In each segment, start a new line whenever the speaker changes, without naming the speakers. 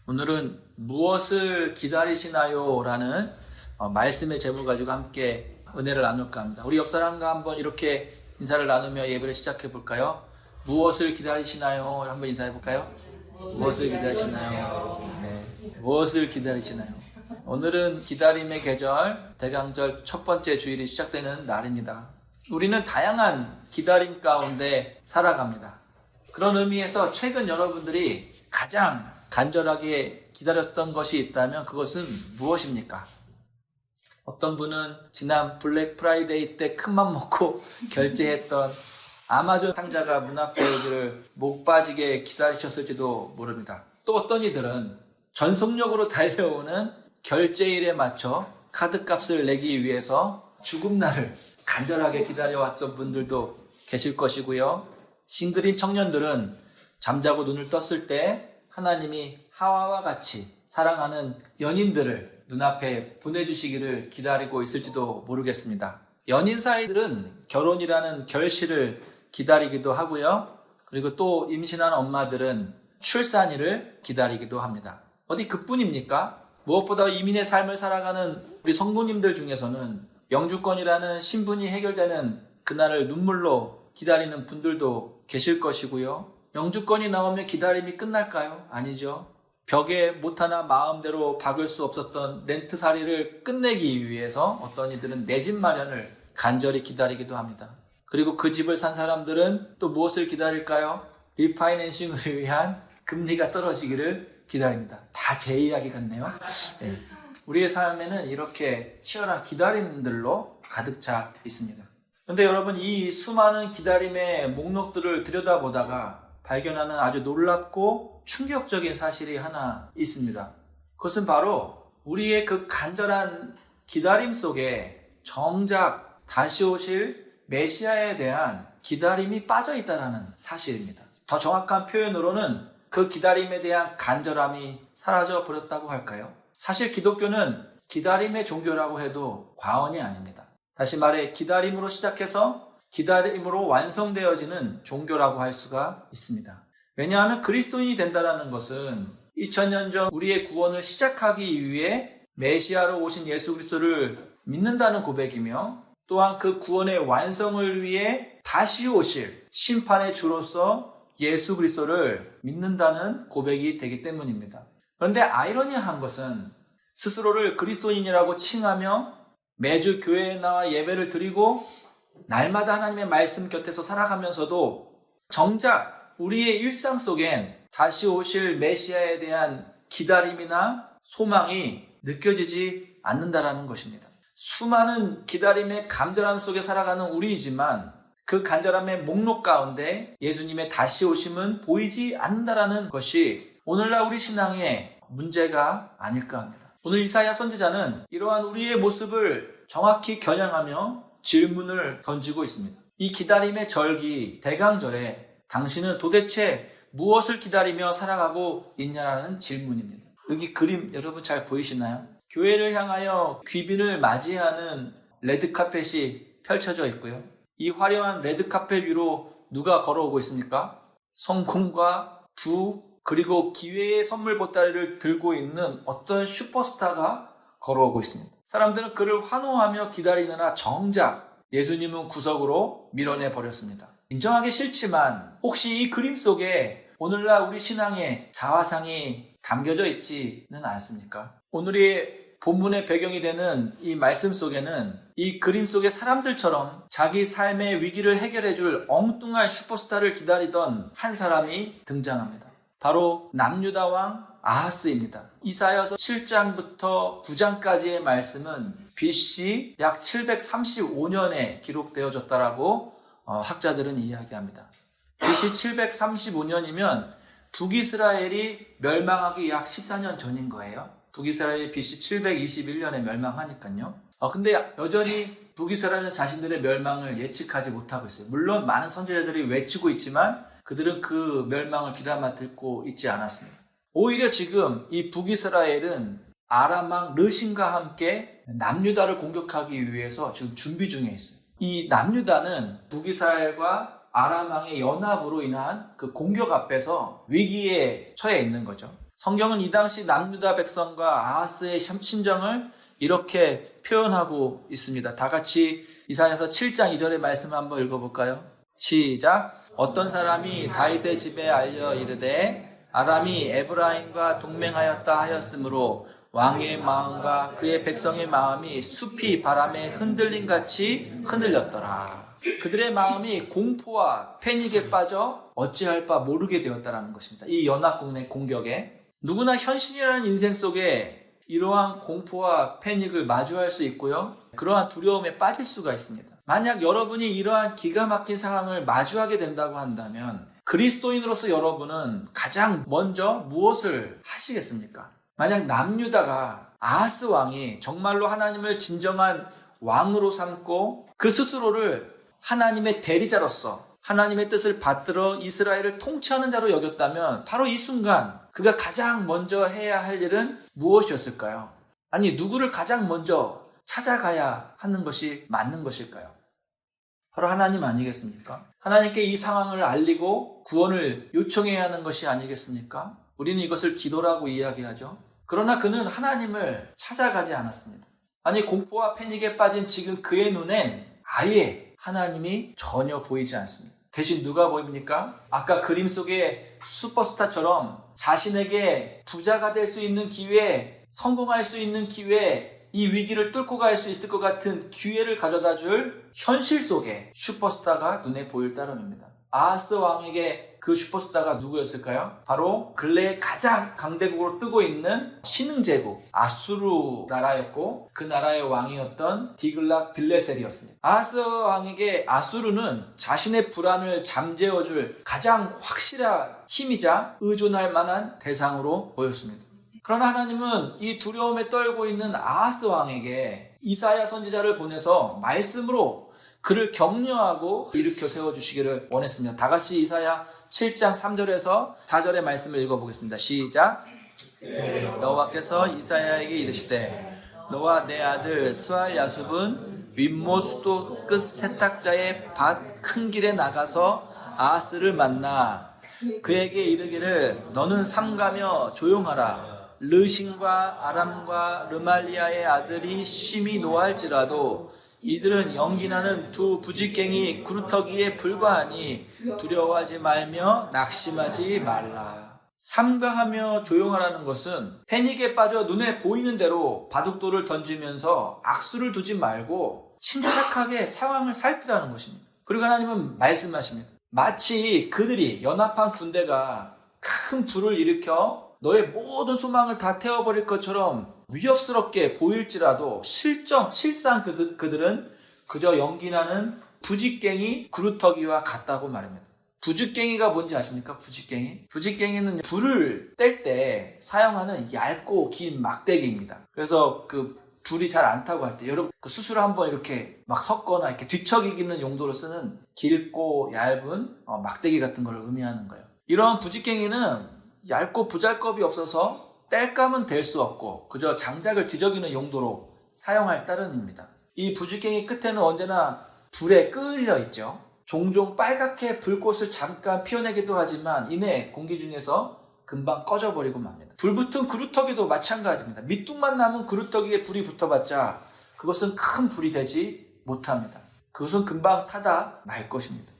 오늘은 무엇을 기다리시나요? 라는 말씀의 제목 가지고 함께 은혜를 나눌까 합니다. 우리 옆 사람과 한번 이렇게 인사를 나누며 예배를 시작해 볼까요? 무엇을 기다리시나요? 한번 인사해 볼까요? 무엇을 기다리시나요? 네. 무엇을 기다리시나요? 오늘은 기다림의 계절, 대강절 첫 번째 주일이 시작되는 날입니다. 우리는 다양한 기다림 가운데 살아갑니다. 그런 의미에서 최근 여러분들이 가장 간절하게 기다렸던 것이 있다면 그것은 무엇입니까? 어떤 분은 지난 블랙 프라이데이 때 큰맘 먹고 결제했던 아마존 상자가 문 앞에 오기를 목 빠지게 기다리셨을지도 모릅니다. 또 어떤 이들은 전속력으로 달려오는 결제일에 맞춰 카드값을 내기 위해서 죽음날을 간절하게 기다려왔던 분들도 계실 것이고요. 싱글인 청년들은 잠자고 눈을 떴을 때 하나님이 하와와 같이 사랑하는 연인들을 눈앞에 보내주시기를 기다리고 있을지도 모르겠습니다. 연인 사이들은 결혼이라는 결실을 기다리기도 하고요. 그리고 또 임신한 엄마들은 출산일을 기다리기도 합니다. 어디 그뿐입니까? 무엇보다 이민의 삶을 살아가는 우리 성도님들 중에서는 영주권이라는 신분이 해결되는 그날을 눈물로 기다리는 분들도 계실 것이고요. 영주권이 나오면 기다림이 끝날까요? 아니죠. 벽에 못 하나 마음대로 박을 수 없었던 렌트살이를 끝내기 위해서 어떤 이들은 내 집 마련을 간절히 기다리기도 합니다. 그리고 그 집을 산 사람들은 또 무엇을 기다릴까요? 리파이낸싱을 위한 금리가 떨어지기를 기다립니다. 다 제 이야기 같네요. 네. 우리의 삶에는 이렇게 치열한 기다림들로 가득 차 있습니다. 그런데 여러분, 이 수많은 기다림의 목록들을 들여다보다가 발견하는 아주 놀랍고 충격적인 사실이 하나 있습니다. 그것은 바로 우리의 그 간절한 기다림 속에 정작 다시 오실 메시아에 대한 기다림이 빠져 있다는 사실입니다. 더 정확한 표현으로는 그 기다림에 대한 간절함이 사라져 버렸다고 할까요? 사실 기독교는 기다림의 종교라고 해도 과언이 아닙니다. 다시 말해 기다림으로 시작해서 기다림으로 완성되어지는 종교라고 할 수가 있습니다. 왜냐하면 그리스도인이 된다는 것은 2000년 전 우리의 구원을 시작하기 위해 메시아로 오신 예수 그리스도를 믿는다는 고백이며 또한 그 구원의 완성을 위해 다시 오실 심판의 주로서 예수 그리스도를 믿는다는 고백이 되기 때문입니다. 그런데 아이러니한 것은 스스로를 그리스도인이라고 칭하며 매주 교회에 나와 예배를 드리고 날마다 하나님의 말씀 곁에서 살아가면서도 정작 우리의 일상 속엔 다시 오실 메시아에 대한 기다림이나 소망이 느껴지지 않는다라는 것입니다. 수많은 기다림의 간절함 속에 살아가는 우리이지만 그 간절함의 목록 가운데 예수님의 다시 오심은 보이지 않는다라는 것이 오늘날 우리 신앙의 문제가 아닐까 합니다. 오늘 이사야 선지자는 이러한 우리의 모습을 정확히 겨냥하며 질문을 던지고 있습니다. 이 기다림의 절기 대강절에 당신은 도대체 무엇을 기다리며 살아가고 있냐라는 질문입니다. 여기 그림 여러분 잘 보이시나요? 교회를 향하여 귀빈을 맞이하는 레드카펫이 펼쳐져 있고요. 이 화려한 레드카펫 위로 누가 걸어오고 있습니까? 성공과 부 그리고 기회의 선물 보따리를 들고 있는 어떤 슈퍼스타가 걸어오고 있습니다. 사람들은 그를 환호하며 기다리느라 정작 예수님은 구석으로 밀어내 버렸습니다. 인정하기 싫지만 혹시 이 그림 속에 오늘날 우리 신앙의 자화상이 담겨져 있지는 않습니까? 오늘의 본문의 배경이 되는 이 말씀 속에는 이 그림 속의 사람들처럼 자기 삶의 위기를 해결해줄 엉뚱한 슈퍼스타를 기다리던 한 사람이 등장합니다. 바로 남유다 왕 아하스입니다. 이사야서 7장부터 9장까지의 말씀은 BC 약 735년에 기록되어졌다라고 학자들은 이야기합니다. BC 735년이면 북이스라엘이 멸망하기 약 14년 전인 거예요. 북이스라엘이 BC 721년에 멸망하니까요. 근데 여전히 북이스라엘은 자신들의 멸망을 예측하지 못하고 있어요. 물론 많은 선지자들이 외치고 있지만 그들은 그 멸망을 귀담아 듣고 있지 않았습니다. 오히려 지금 이 북이스라엘은 아람 왕 르신과 함께 남유다를 공격하기 위해서 지금 준비 중에 있어요. 이 남유다는 북이스라엘과 아람 왕의 연합으로 인한 그 공격 앞에서 위기에 처해 있는 거죠. 성경은 이 당시 남유다 백성과 아하스의 심정을 이렇게 표현하고 있습니다. 다 같이 이사야서 7장 2절의 말씀 한번 읽어볼까요? 시작. 어떤 사람이 다윗의 집에 알려 이르되 아람이 에브라임과 동맹하였다 하였으므로 왕의 마음과 그의 백성의 마음이 숲이 바람에 흔들림 같이 흔들렸더라. 그들의 마음이 공포와 패닉에 빠져 어찌할 바 모르게 되었다라는 것입니다. 이 연합군의 공격에 누구나 현실이라는 인생 속에 이러한 공포와 패닉을 마주할 수 있고요. 그러한 두려움에 빠질 수가 있습니다. 만약 여러분이 이러한 기가 막힌 상황을 마주하게 된다고 한다면 그리스도인으로서 여러분은 가장 먼저 무엇을 하시겠습니까? 만약 남유다가 아하스 왕이 정말로 하나님을 진정한 왕으로 삼고 그 스스로를 하나님의 대리자로서 하나님의 뜻을 받들어 이스라엘을 통치하는 자로 여겼다면 바로 이 순간 그가 가장 먼저 해야 할 일은 무엇이었을까요? 아니, 누구를 가장 먼저 찾아가야 하는 것이 맞는 것일까요? 바로 하나님 아니겠습니까? 하나님께 이 상황을 알리고 구원을 요청해야 하는 것이 아니겠습니까? 우리는 이것을 기도라고 이야기하죠. 그러나 그는 하나님을 찾아가지 않았습니다. 아니, 공포와 패닉에 빠진 지금 그의 눈엔 아예 하나님이 전혀 보이지 않습니다. 대신 누가 보입니까? 아까 그림 속의 슈퍼스타처럼 자신에게 부자가 될 수 있는 기회, 성공할 수 있는 기회, 이 위기를 뚫고 갈 수 있을 것 같은 기회를 가져다 줄 현실 속에 슈퍼스타가 눈에 보일 따름입니다. 아하스 왕에게 그 슈퍼스타가 누구였을까요? 바로 근래에 가장 강대국으로 뜨고 있는 신흥제국 아수르 나라였고 그 나라의 왕이었던 디글랏 빌레셀이었습니다. 아하스 왕에게 아수르는 자신의 불안을 잠재워줄 가장 확실한 힘이자 의존할 만한 대상으로 보였습니다. 그러나 하나님은 이 두려움에 떨고 있는 아하스 왕에게 이사야 선지자를 보내서 말씀으로 그를 격려하고 일으켜 세워주시기를 원했습니다. 다 같이 이사야 7장 3절에서 4절의 말씀을 읽어보겠습니다. 시작. 여호와께서 이사야에게 이르시되 너와 내 아들 스왈 야숲은 윗모수도 끝 세탁자의 밭 큰 길에 나가서 아하스를 만나 그에게 이르기를 너는 삼가며 조용하라. 르신과 아람과 르말리아의 아들이 심히 노할지라도 이들은 연기나는 두 부지깽이 구루터기에 불과하니 두려워하지 말며 낙심하지 말라. 삼가하며 조용하라는 것은 패닉에 빠져 눈에 보이는 대로 바둑돌을 던지면서 악수를 두지 말고 침착하게 상황을 살피라는 것입니다. 그리고 하나님은 말씀하십니다. 마치 그들이 연합한 군대가 큰 불을 일으켜 너의 모든 소망을 다 태워버릴 것처럼 위협스럽게 보일지라도 실상 그들은 그저 연기나는 부지깽이 구루터기와 같다고 말합니다. 부지깽이가 뭔지 아십니까? 부지깽이는 불을 뗄 때 사용하는 얇고 긴 막대기입니다. 그래서 그 불이 잘 안 타고 할 때 여러분 그 수술을 한번 이렇게 막 섞거나 이렇게 뒤척이기는 용도로 쓰는 길고 얇은 막대기 같은 걸 의미하는 거예요. 이런 부지깽이는 얇고 부잘겁이 없어서 뗄감은 될 수 없고 그저 장작을 뒤적이는 용도로 사용할 따름입니다. 이 부지깽이 끝에는 언제나 불에 끌려 있죠. 종종 빨갛게 불꽃을 잠깐 피워내기도 하지만 이내 공기 중에서 금방 꺼져버리고 맙니다. 불붙은 그루터기도 마찬가지입니다. 밑둥만 남은 그루터기에 불이 붙어봤자 그것은 큰 불이 되지 못합니다. 그것은 금방 타다 말 것입니다.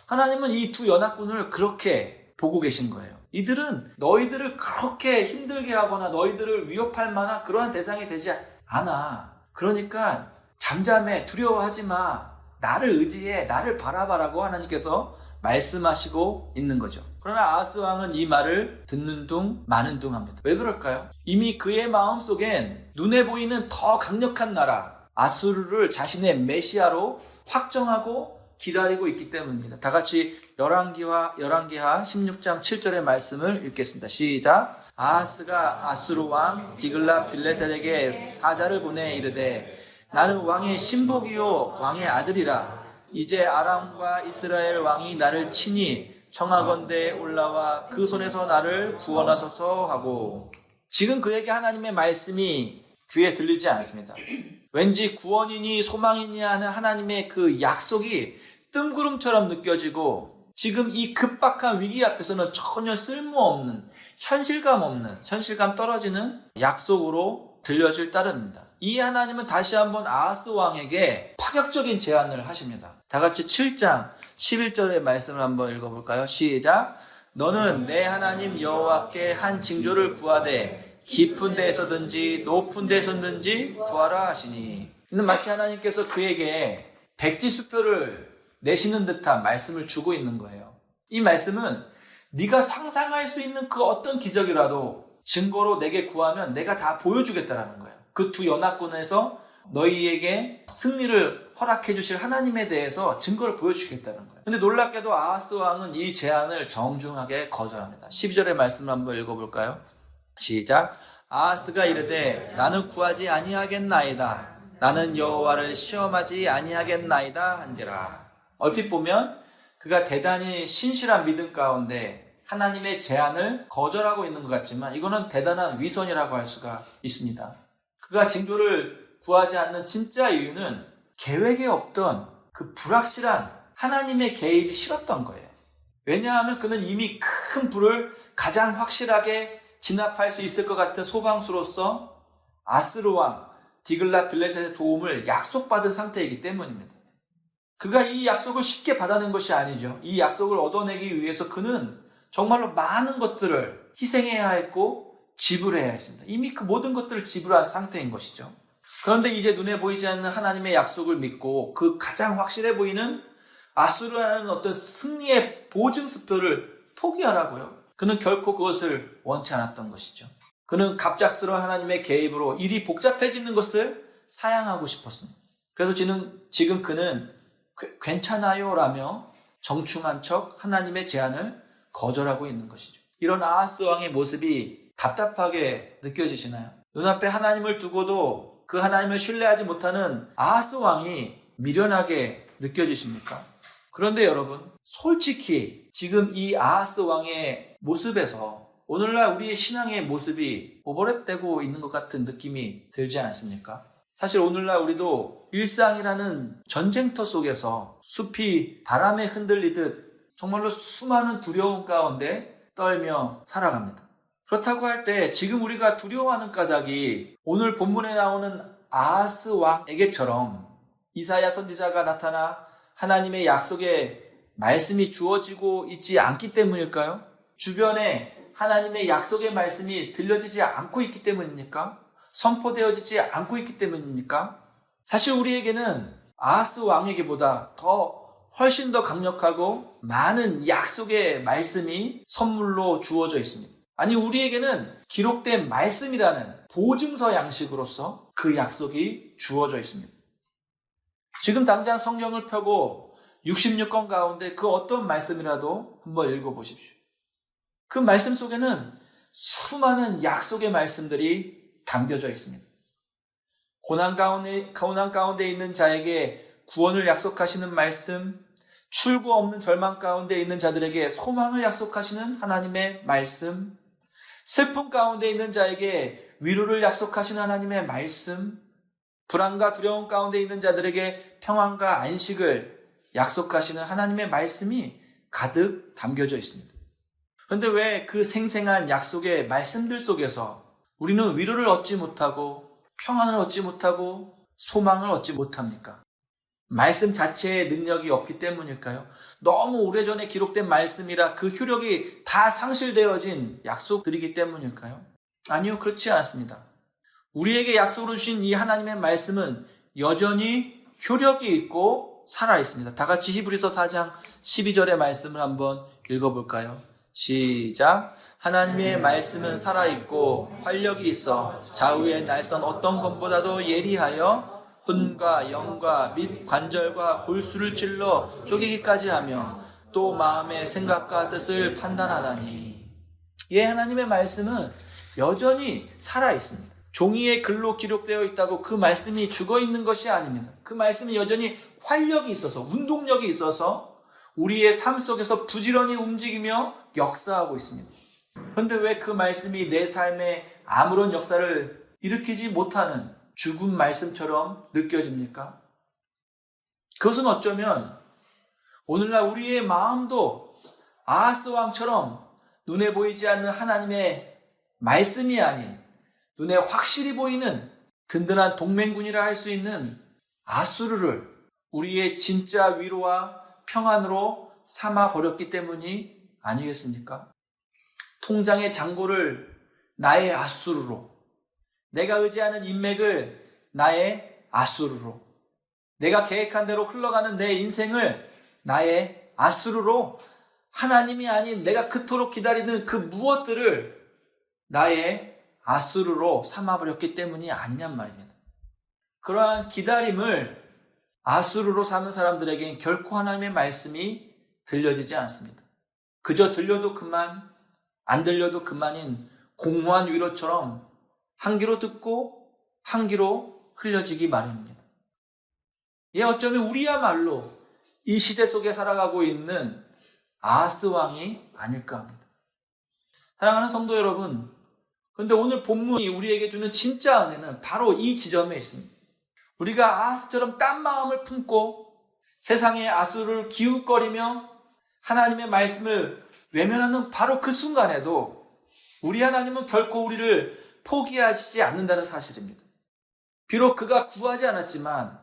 하나님은 이 두 연합군을 그렇게 보고 계신 거예요. 이들은 너희들을 그렇게 힘들게 하거나 너희들을 위협할 만한 그러한 대상이 되지 않아. 그러니까 잠잠해, 두려워하지 마. 나를 의지해, 나를 바라봐라고 하나님께서 말씀하시고 있는 거죠. 그러나 아하스 왕은 이 말을 듣는 둥 마는 둥 합니다. 왜 그럴까요? 이미 그의 마음속엔 눈에 보이는 더 강력한 나라 아수르를 자신의 메시아로 확정하고 기다리고 있기 때문입니다. 다 같이 열왕기하 16장 7절의 말씀을 읽겠습니다. 시작. 아하스가 아수르 왕 디글랏 빌레셀에게 사자를 보내 이르되 나는 왕의 신복이요 왕의 아들이라. 이제 아람과 이스라엘 왕이 나를 치니 청하건대 올라와 그 손에서 나를 구원하소서 하고. 지금 그에게 하나님의 말씀이 귀에 들리지 않습니다. 왠지 구원이니 소망이니 하는 하나님의 그 약속이 뜬구름처럼 느껴지고 지금 이 급박한 위기 앞에서는 전혀 쓸모없는 현실감 없는, 현실감 떨어지는 약속으로 들려질 따름입니다. 이 하나님은 다시 한번 아하스 왕에게 파격적인 제안을 하십니다. 다 같이 7장 11절의 말씀을 한번 읽어볼까요? 시작. 너는 내 하나님 여호와께 한 징조를 구하되 깊은 데에서든지 높은 데에서든지 구하라 하시니, 이는 마치 하나님께서 그에게 백지수표를 내시는 듯한 말씀을 주고 있는 거예요. 이 말씀은 네가 상상할 수 있는 그 어떤 기적이라도 증거로 내게 구하면 내가 다 보여주겠다라는 거예요. 그 두 연합군에서 너희에게 승리를 허락해 주실 하나님에 대해서 증거를 보여주시겠다는 거예요. 근데 놀랍게도 아하스 왕은 이 제안을 정중하게 거절합니다. 12절의 말씀을 한번 읽어볼까요? 시작. 아하스가 이르되 나는 구하지 아니하겠나이다. 나는 여호와를 시험하지 아니하겠나이다 한지라. 얼핏 보면 그가 대단히 신실한 믿음 가운데 하나님의 제안을 거절하고 있는 것 같지만 이거는 대단한 위선이라고 할 수가 있습니다. 그가 징조를 구하지 않는 진짜 이유는 계획에 없던 그 불확실한 하나님의 개입이 싫었던 거예요. 왜냐하면 그는 이미 큰 불을 가장 확실하게 진압할 수 있을 것 같은 소방수로서 아스루 왕 디글랏 빌레셋의 도움을 약속받은 상태이기 때문입니다. 그가 이 약속을 쉽게 받아낸 것이 아니죠. 이 약속을 얻어내기 위해서 그는 정말로 많은 것들을 희생해야 했고 지불해야 했습니다. 이미 그 모든 것들을 지불한 상태인 것이죠. 그런데 이제 눈에 보이지 않는 하나님의 약속을 믿고 그 가장 확실해 보이는 아수르라는 어떤 승리의 보증수표를 포기하라고요. 그는 결코 그것을 원치 않았던 것이죠. 그는 갑작스러운 하나님의 개입으로 일이 복잡해지는 것을 사양하고 싶었습니다. 그래서 지금 그는 괜찮아요 라며 정중한 척 하나님의 제안을 거절하고 있는 것이죠. 이런 아하스 왕의 모습이 답답하게 느껴지시나요? 눈앞에 하나님을 두고도 그 하나님을 신뢰하지 못하는 아하스 왕이 미련하게 느껴지십니까? 그런데 여러분, 솔직히 지금 이 아하스 왕의 모습에서 오늘날 우리의 신앙의 모습이 오버랩되고 있는 것 같은 느낌이 들지 않습니까? 사실 오늘날 우리도 일상이라는 전쟁터 속에서 숲이 바람에 흔들리듯 정말로 수많은 두려움 가운데 떨며 살아갑니다. 그렇다고 할 때 지금 우리가 두려워하는 까닭이 오늘 본문에 나오는 아하스 왕에게처럼 이사야 선지자가 나타나 하나님의 약속의 말씀이 주어지고 있지 않기 때문일까요? 주변에 하나님의 약속의 말씀이 들려지지 않고 있기 때문입니까? 선포되어지지 않고 있기 때문입니까? 사실 우리에게는 아하스 왕에게보다 훨씬 더 강력하고 많은 약속의 말씀이 선물로 주어져 있습니다. 아니, 우리에게는 기록된 말씀이라는 보증서 양식으로서 그 약속이 주어져 있습니다. 지금 당장 성경을 펴고 66권 가운데 그 어떤 말씀이라도 한번 읽어보십시오. 그 말씀 속에는 수많은 약속의 말씀들이 담겨져 있습니다. 고난 가운데 있는 자에게 구원을 약속하시는 말씀, 출구 없는 절망 가운데 있는 자들에게 소망을 약속하시는 하나님의 말씀, 슬픔 가운데 있는 자에게 위로를 약속하시는 하나님의 말씀, 불안과 두려움 가운데 있는 자들에게 평안과 안식을 약속하시는 하나님의 말씀이 가득 담겨져 있습니다. 그런데 왜 그 생생한 약속의 말씀들 속에서 우리는 위로를 얻지 못하고 평안을 얻지 못하고 소망을 얻지 못합니까? 말씀 자체의 능력이 없기 때문일까요? 너무 오래전에 기록된 말씀이라 그 효력이 다 상실되어진 약속들이기 때문일까요? 아니요, 그렇지 않습니다. 우리에게 약속으로 주신 이 하나님의 말씀은 여전히 효력이 있고 살아있습니다. 다 같이 히브리서 4장 12절의 말씀을 한번 읽어볼까요? 시작. 하나님의 말씀은 살아있고 활력이 있어 좌우의 날선 어떤 것보다도 예리하여 혼과 영과 및 관절과 골수를 찔러 쪼개기까지 하며 또 마음의 생각과 뜻을 판단하다니. 예, 하나님의 말씀은 여전히 살아있습니다. 종이의 글로 기록되어 있다고 그 말씀이 죽어있는 것이 아닙니다. 그 말씀이 여전히 활력이 있어서, 운동력이 있어서 우리의 삶 속에서 부지런히 움직이며 역사하고 있습니다. 그런데 왜 그 말씀이 내 삶에 아무런 역사를 일으키지 못하는 죽은 말씀처럼 느껴집니까? 그것은 어쩌면 오늘날 우리의 마음도 아하스 왕처럼 눈에 보이지 않는 하나님의 말씀이 아닌 눈에 확실히 보이는 든든한 동맹군이라 할 수 있는 아수르를 우리의 진짜 위로와 평안으로 삼아 버렸기 때문이 아니겠습니까? 통장의 잔고를 나의 아수르로, 내가 의지하는 인맥을 나의 아수르로, 내가 계획한 대로 흘러가는 내 인생을 나의 아수르로, 하나님이 아닌 내가 그토록 기다리는 그 무엇들을 나의 아수르로 삼아버렸기 때문이 아니냔 말입니다. 그러한 기다림을 아수르로 삼은 사람들에겐 결코 하나님의 말씀이 들려지지 않습니다. 그저 들려도 그만, 안 들려도 그만인 공허한 위로처럼 한 귀로 듣고 한 귀로 흘려지기 마련입니다. 예, 어쩌면 우리야말로 이 시대 속에 살아가고 있는 아하스 왕이 아닐까 합니다. 사랑하는 성도 여러분, 그런데 오늘 본문이 우리에게 주는 진짜 은혜는 바로 이 지점에 있습니다. 우리가 아하스처럼 딴 마음을 품고 세상의 아수를 기웃거리며 하나님의 말씀을 외면하는 바로 그 순간에도 우리 하나님은 결코 우리를 포기하시지 않는다는 사실입니다. 비록 그가 구하지 않았지만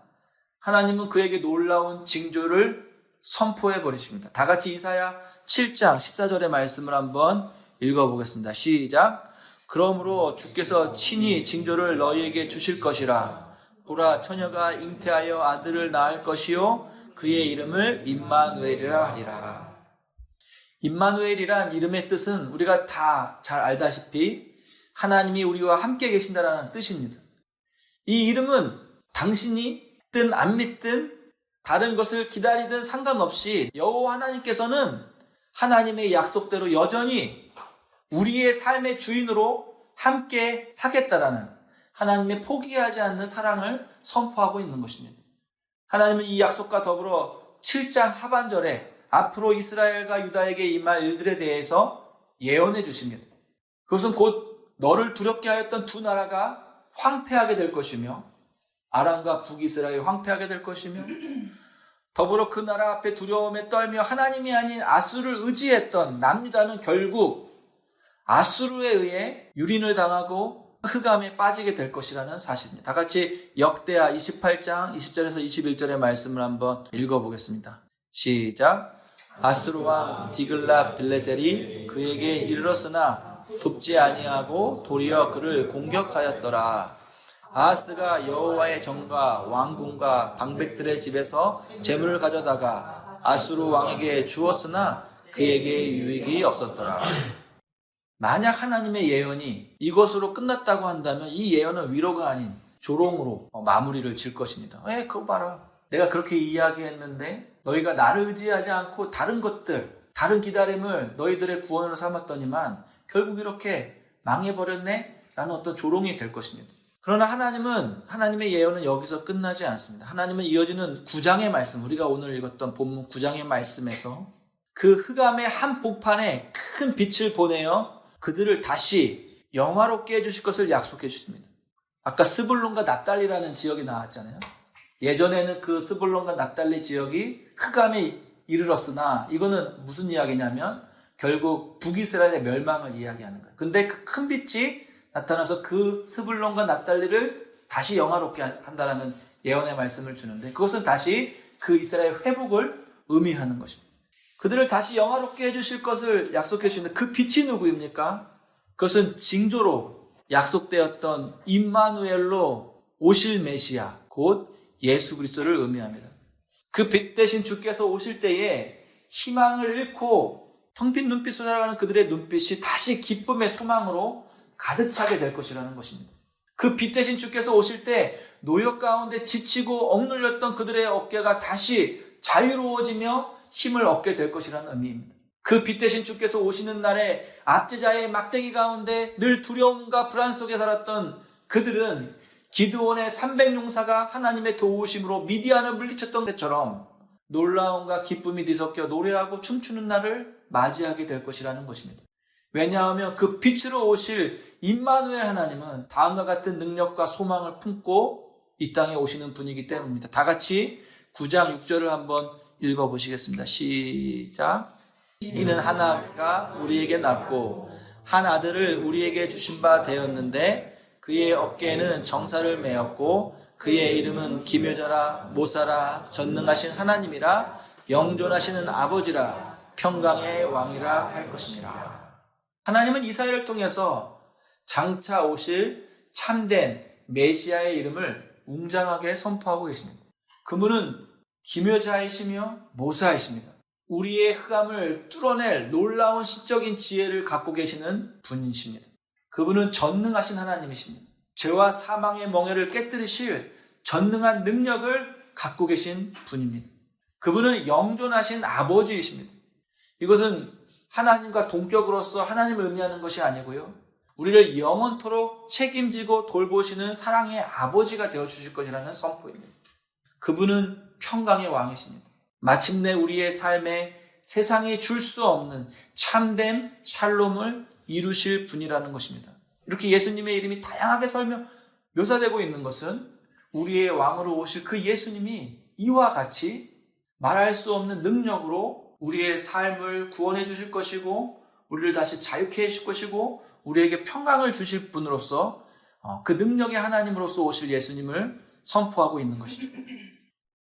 하나님은 그에게 놀라운 징조를 선포해 버리십니다. 다 같이 이사야 7장 14절의 말씀을 한번 읽어보겠습니다. 시작. 그러므로 주께서 친히 징조를 너희에게 주실 것이라. 보라, 처녀가 잉태하여 아들을 낳을 것이요 그의 이름을 임마누엘이라 하리라. 임마누엘이란 이름의 뜻은 우리가 다 잘 알다시피 하나님이 우리와 함께 계신다라는 뜻입니다. 이 이름은 당신이 믿든 안 믿든 다른 것을 기다리든 상관없이 여호와 하나님께서는 하나님의 약속대로 여전히 우리의 삶의 주인으로 함께 하겠다라는 하나님의 포기하지 않는 사랑을 선포하고 있는 것입니다. 하나님은 이 약속과 더불어 7장 하반절에 앞으로 이스라엘과 유다에게 임할 일들에 대해서 예언해 주십니다. 그것은 곧 너를 두렵게 하였던 두 나라가 황폐하게 될 것이며 아람과 북이스라엘이 황폐하게 될 것이며 더불어 그 나라 앞에 두려움에 떨며 하나님이 아닌 아수를 의지했던 남유다는 결국 아수르에 의해 유린을 당하고 흑암에 빠지게 될 것이라는 사실입니다. 다 같이 역대하 28장 20절에서 21절의 말씀을 한번 읽어보겠습니다. 시작. 아수르 왕 디글랏 빌레셀이 그에게 이르렀으나 돕지 아니하고 도리어 그를 공격하였더라. 아하스가 여호와의 전과 왕궁과 방백들의 집에서 재물을 가져다가 아수르 왕에게 주었으나 그에게 유익이 없었더라. 만약 하나님의 예언이 이것으로 끝났다고 한다면 이 예언은 위로가 아닌 조롱으로 마무리를 질 것입니다. 그거 봐라. 내가 그렇게 이야기했는데 너희가 나를 의지하지 않고 다른 것들, 다른 기다림을 너희들의 구원으로 삼았더니만 결국 이렇게 망해버렸네? 라는 어떤 조롱이 될 것입니다. 그러나 하나님의 예언은 여기서 끝나지 않습니다. 하나님은 이어지는 9장의 말씀, 우리가 오늘 읽었던 본문 9장의 말씀에서 그 흑암의 한복판에 큰 빛을 보내어 그들을 다시 영화롭게 해주실 것을 약속해 주십니다. 아까 스불론과 납달리라는 지역이 나왔잖아요. 예전에는 그 스불론과 납달리 지역이 흑암에 이르렀으나 이거는 무슨 이야기냐면 결국 북이스라엘의 멸망을 이야기하는 거예요. 근데 그 큰 빛이 나타나서 그 스불론과 납달리를 다시 영화롭게 한다는 예언의 말씀을 주는데 그것은 다시 그 이스라엘 회복을 의미하는 것입니다. 그들을 다시 영화롭게 해주실 것을 약속해 주시는데 그 빛이 누구입니까? 그것은 징조로 약속되었던 임마누엘로 오실 메시아, 곧 예수 그리스도를 의미합니다. 그 빛 대신 주께서 오실 때에 희망을 잃고 텅 빈 눈빛으로 살아가는 그들의 눈빛이 다시 기쁨의 소망으로 가득 차게 될 것이라는 것입니다. 그 빛 대신 주께서 오실 때 노역 가운데 지치고 억눌렸던 그들의 어깨가 다시 자유로워지며 힘을 얻게 될 것이라는 의미입니다. 그 빛 대신 주께서 오시는 날에 압제자의 막대기 가운데 늘 두려움과 불안 속에 살았던 그들은 기드온의 300용사가 하나님의 도우심으로 미디안을 물리쳤던 것처럼 놀라움과 기쁨이 뒤섞여 노래하고 춤추는 날을 맞이하게 될 것이라는 것입니다. 왜냐하면 그 빛으로 오실 임마누엘 하나님은 다음과 같은 능력과 소망을 품고 이 땅에 오시는 분이기 때문입니다. 다 같이 9장 6절을 한번 읽어보시겠습니다. 시작. 이는 하나가 우리에게 낳고 한 아들을 우리에게 주신 바 되었는데 그의 어깨에는 정사를 메었고 그의 이름은 기묘자라 모사라 전능하신 하나님이라 영존하시는 아버지라 평강의 왕이라 할 것이니라. 하나님은 이사야를 통해서 장차 오실 참된 메시아의 이름을 웅장하게 선포하고 계십니다. 그분은 기묘자이시며 모사이십니다. 우리의 흑암을 뚫어낼 놀라운 시적인 지혜를 갖고 계시는 분이십니다. 그분은 전능하신 하나님이십니다. 죄와 사망의 멍에를 깨뜨리실 전능한 능력을 갖고 계신 분입니다. 그분은 영존하신 아버지이십니다. 이것은 하나님과 동격으로서 하나님을 의미하는 것이 아니고요. 우리를 영원토록 책임지고 돌보시는 사랑의 아버지가 되어주실 것이라는 선포입니다. 그분은 평강의 왕이십니다. 마침내 우리의 삶에 세상이 줄 수 없는 참된 샬롬을 이루실 분이라는 것입니다. 이렇게 예수님의 이름이 다양하게 묘사되고 있는 것은 우리의 왕으로 오실 그 예수님이 이와 같이 말할 수 없는 능력으로 우리의 삶을 구원해 주실 것이고 우리를 다시 자유케 해주실 것이고 우리에게 평강을 주실 분으로서 그 능력의 하나님으로서 오실 예수님을 선포하고 있는 것입니다.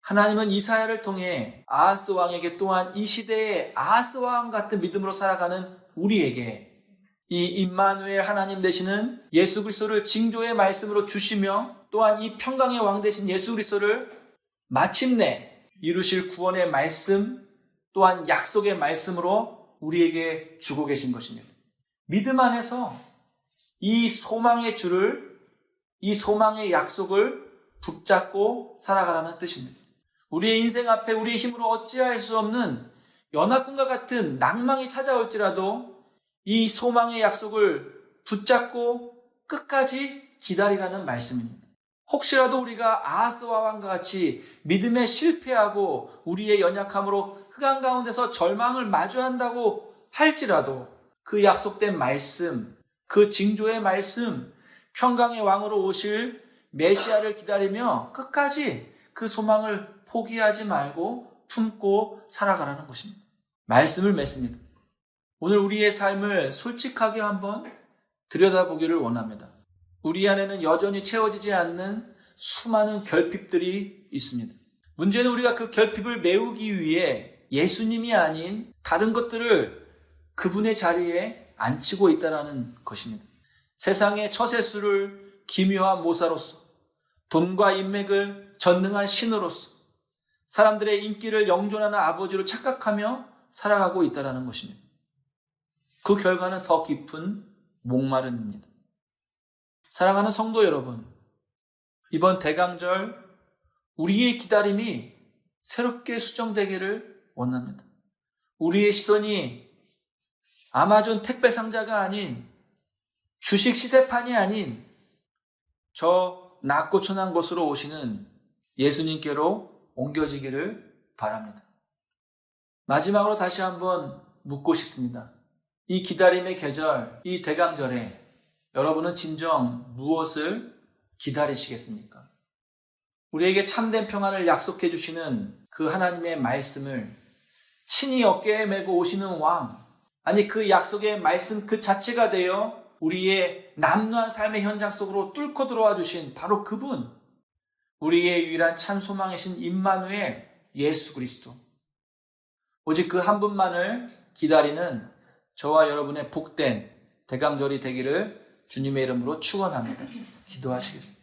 하나님은 이사야를 통해 아하스 왕에게 또한 이 시대의 아하스 왕 같은 믿음으로 살아가는 우리에게 이 임마누엘 하나님 되시는 예수 그리스도를 징조의 말씀으로 주시며 또한 이 평강의 왕 되신 예수 그리스도를 마침내 이루실 구원의 말씀 또한 약속의 말씀으로 우리에게 주고 계신 것입니다. 믿음 안에서 이 소망의 줄을, 이 소망의 약속을 붙잡고 살아가라는 뜻입니다. 우리의 인생 앞에 우리의 힘으로 어찌할 수 없는 연합군과 같은 낭망이 찾아올지라도 이 소망의 약속을 붙잡고 끝까지 기다리라는 말씀입니다. 혹시라도 우리가 아하스와 왕과 같이 믿음에 실패하고 우리의 연약함으로 흑암 가운데서 절망을 마주한다고 할지라도 그 약속된 말씀, 그 징조의 말씀, 평강의 왕으로 오실 메시아를 기다리며 끝까지 그 소망을 포기하지 말고 품고 살아가라는 것입니다. 말씀을 맺습니다. 오늘 우리의 삶을 솔직하게 한번 들여다보기를 원합니다. 우리 안에는 여전히 채워지지 않는 수많은 결핍들이 있습니다. 문제는 우리가 그 결핍을 메우기 위해 예수님이 아닌 다른 것들을 그분의 자리에 앉히고 있다는 것입니다. 세상의 처세술을 기묘한 모사로서, 돈과 인맥을 전능한 신으로서, 사람들의 인기를 영존하는 아버지로 착각하며 살아가고 있다는 것입니다. 그 결과는 더 깊은 목마름입니다. 사랑하는 성도 여러분, 이번 대강절 우리의 기다림이 새롭게 수정되기를 원합니다. 우리의 시선이 아마존 택배 상자가 아닌 주식 시세판이 아닌 저 낮고 천한 곳으로 오시는 예수님께로 옮겨지기를 바랍니다. 마지막으로 다시 한번 묻고 싶습니다. 이 기다림의 계절, 이 대강절에 여러분은 진정 무엇을 기다리시겠습니까? 우리에게 참된 평안을 약속해 주시는 그 하나님의 말씀을 친히 어깨에 메고 오시는 왕, 아니 그 약속의 말씀 그 자체가 되어 우리의 남루한 삶의 현장 속으로 뚫고 들어와 주신 바로 그분, 우리의 유일한 참 소망이신 임마누엘 예수 그리스도, 오직 그 한 분만을 기다리는 저와 여러분의 복된 대강절이 되기를 주님의 이름으로 축원합니다. 기도하시겠습니다.